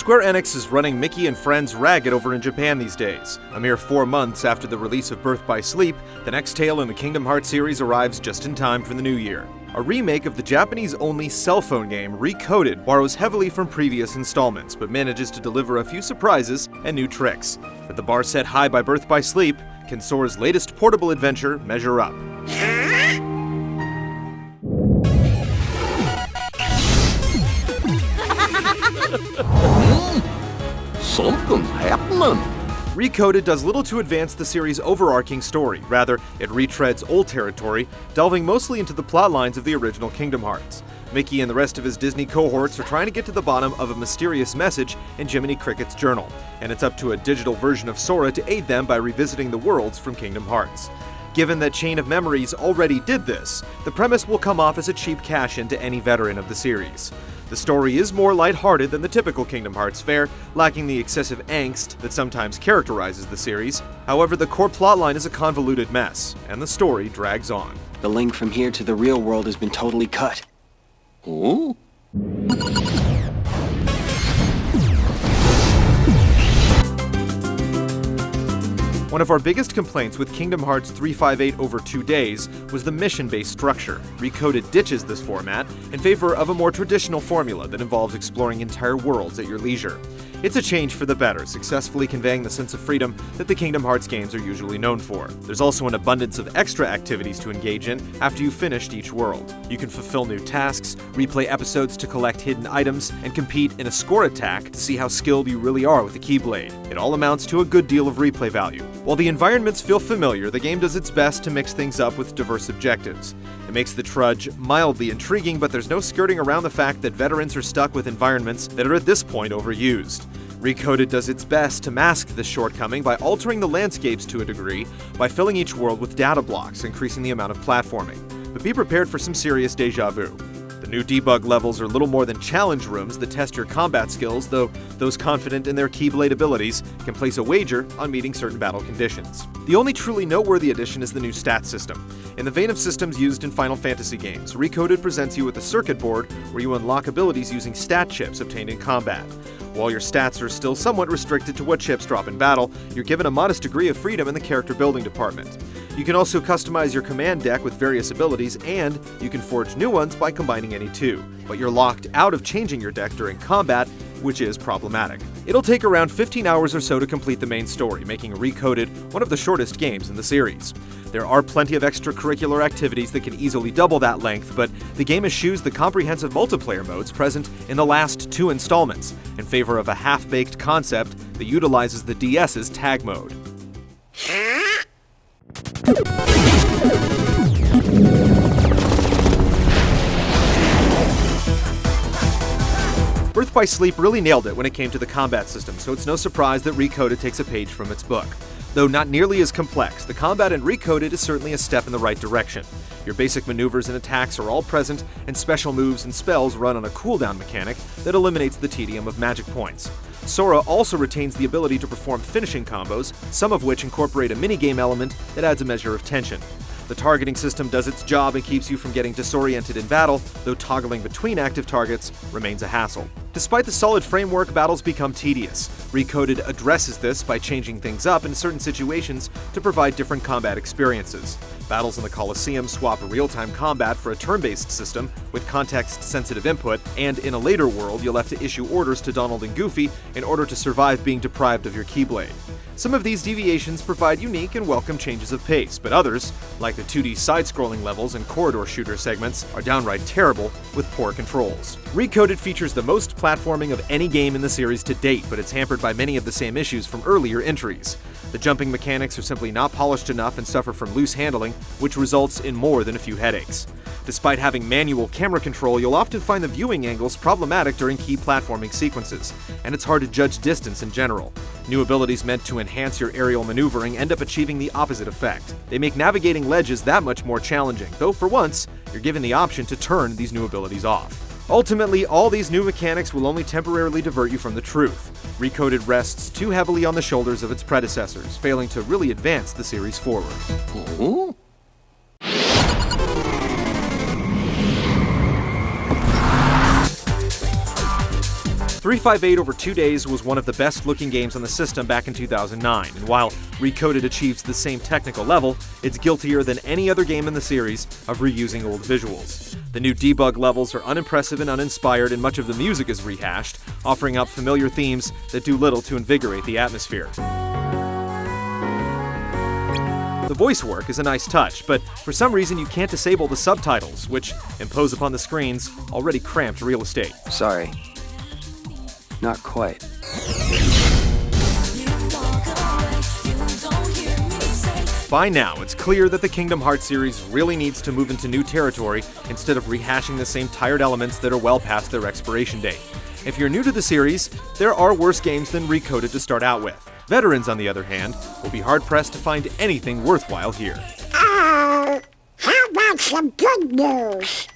Square Enix is running Mickey and Friends ragged over in Japan these days. A mere 4 months after the release of Birth by Sleep, the next tale in the Kingdom Hearts series arrives just in time for the new year. A remake of the Japanese-only cell phone game Recoded borrows heavily from previous installments, but manages to deliver a few surprises and new tricks. With the bar set high by Birth by Sleep, can Sora's latest portable adventure measure up? Something's happening. Recoded does little to advance the series' overarching story. Rather, it retreads old territory, delving mostly into the plotlines of the original Kingdom Hearts. Mickey and the rest of his Disney cohorts are trying to get to the bottom of a mysterious message in Jiminy Cricket's journal, and it's up to a digital version of Sora to aid them by revisiting the worlds from Kingdom Hearts. Given that Chain of Memories already did this, the premise will come off as a cheap cash-in to any veteran of the series. The story is more lighthearted than the typical Kingdom Hearts fare, lacking the excessive angst that sometimes characterizes the series. However, the core plotline is a convoluted mess, and the story drags on. The link from here to the real world has been totally cut. Oh? One of our biggest complaints with Kingdom Hearts 358 over 2 days was the mission-based structure. Recoded ditches this format in favor of a more traditional formula that involves exploring entire worlds at your leisure. It's a change for the better, successfully conveying the sense of freedom that the Kingdom Hearts games are usually known for. There's also an abundance of extra activities to engage in after you've finished each world. You can fulfill new tasks, replay episodes to collect hidden items, and compete in a score attack to see how skilled you really are with the Keyblade. It all amounts to a good deal of replay value. While the environments feel familiar, the game does its best to mix things up with diverse objectives. It makes the trudge mildly intriguing, but there's no skirting around the fact that veterans are stuck with environments that are at this point overused. Recoded does its best to mask this shortcoming by altering the landscapes to a degree, by filling each world with data blocks, increasing the amount of platforming. But be prepared for some serious deja vu. The new debug levels are little more than challenge rooms that test your combat skills, though those confident in their Keyblade abilities can place a wager on meeting certain battle conditions. The only truly noteworthy addition is the new stat system. In the vein of systems used in Final Fantasy games, Recoded presents you with a circuit board where you unlock abilities using stat chips obtained in combat. While your stats are still somewhat restricted to what chips drop in battle, you're given a modest degree of freedom in the character building department. You can also customize your command deck with various abilities, and you can forge new ones by combining any two. But you're locked out of changing your deck during combat, which is problematic. It'll take around 15 hours or so to complete the main story, making Recoded one of the shortest games in the series. There are plenty of extracurricular activities that can easily double that length, but the game eschews the comprehensive multiplayer modes present in the last 2 installments, in favor of a half-baked concept that utilizes the DS's tag mode. Birth by Sleep really nailed it when it came to the combat system, so it's no surprise that Recoded takes a page from its book. Though not nearly as complex, the combat in Recoded is certainly a step in the right direction. Your basic maneuvers and attacks are all present, and special moves and spells run on a cooldown mechanic that eliminates the tedium of magic points. Sora also retains the ability to perform finishing combos, some of which incorporate a minigame element that adds a measure of tension. The targeting system does its job and keeps you from getting disoriented in battle, though toggling between active targets remains a hassle. Despite the solid framework, battles become tedious. Recoded addresses this by changing things up in certain situations to provide different combat experiences. Battles in the Colosseum swap real-time combat for a turn-based system with context-sensitive input, and in a later world, you'll have to issue orders to Donald and Goofy in order to survive being deprived of your Keyblade. Some of these deviations provide unique and welcome changes of pace, but others, like the 2D side-scrolling levels and corridor shooter segments, are downright terrible with poor controls. Recoded features the most platforming of any game in the series to date, but it's hampered by many of the same issues from earlier entries. The jumping mechanics are simply not polished enough and suffer from loose handling, which results in more than a few headaches. Despite having manual camera control, you'll often find the viewing angles problematic during key platforming sequences, and it's hard to judge distance in general. New abilities meant to enhance your aerial maneuvering end up achieving the opposite effect. They make navigating ledges that much more challenging, though for once, you're given the option to turn these new abilities off. Ultimately, all these new mechanics will only temporarily divert you from the truth. Recoded rests too heavily on the shoulders of its predecessors, failing to really advance the series forward. Oh? 358 over 2 days was one of the best-looking games on the system back in 2009, and while Recoded achieves the same technical level, it's guiltier than any other game in the series of reusing old visuals. The new debug levels are unimpressive and uninspired, and much of the music is rehashed, offering up familiar themes that do little to invigorate the atmosphere. The voice work is a nice touch, but for some reason you can't disable the subtitles, which impose upon the screen's already cramped real estate. Sorry. Not quite. By now, it's clear that the Kingdom Hearts series really needs to move into new territory instead of rehashing the same tired elements that are well past their expiration date. If you're new to the series, there are worse games than Recoded to start out with. Veterans, on the other hand, will be hard-pressed to find anything worthwhile here. Oh, how about some good news?